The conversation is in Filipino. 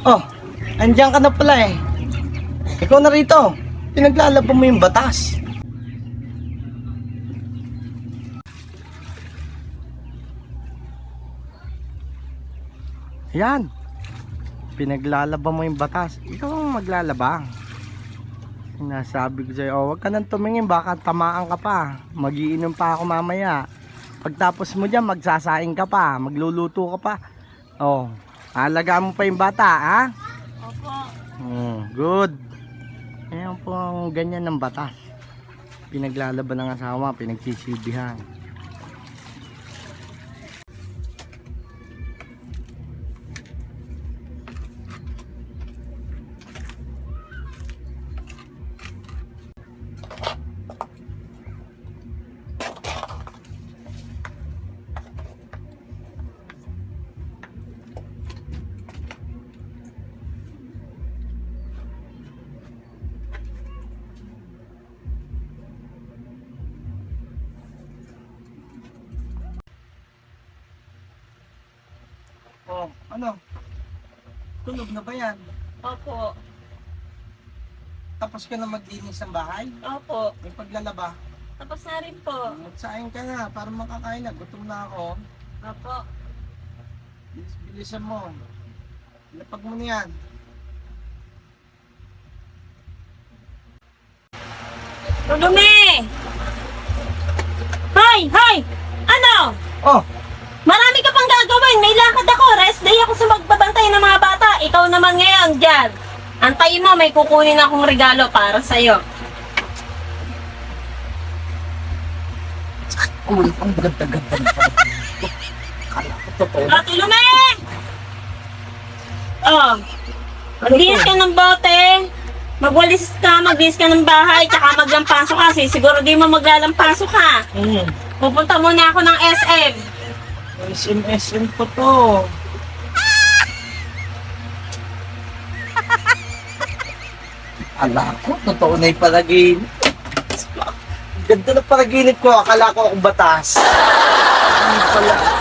Oh, andiyan ka na pala eh. Ikaw na rito. Pinaglalaban mo yung batas. Yan. Pinaglalaban mo yung batas. Ikaw ang maglalaba. Sinasabi ko sa'yo, oh, huwag ka nang tumingin. Baka tamaan ka pa. Magiinom pa ako mamaya. Pagtapos mo dyan, magsasaing ka pa. Magluluto ka pa. Oh, alagaan mo pa yung bata, ha? Opo. Good. Ayan po ang ganyan ng batas. Pinaglalaban ng asawa, pinagsisilbihan. Oh, ano? Tulog na ba yan? Opo. Tapos ka na maglinis ng bahay? Opo. May paglalaba? Tapos na rin po. Magsaing ka na para makakain na. Gutom na ako. Opo. Bilisan mo. Lapag mo na yan. Lumi! Hoy! Hoy! Ano? Oh! Marami ka pang gagawin. May lakad ako. Rest day ako sa magbabantay ng mga bata. Ikaw naman ngayon dyan. Antayin mo, may kukunin akong regalo para sa'yo. Uy, ang ganda-ganda na pala. Kala ko totoo. Ate Lumi! Oh. Maglinis ka ng bote. Magwalis ka, maglinis ka ng bahay, tsaka maglampaso ka. Siguro di mo maglalampaso ka. Pupunta muna ako ng SM. SM ko to. Ala ko, totoo na yung panaginip. Ganda ng panaginip ko, akala ko akong batas. Hindi pala.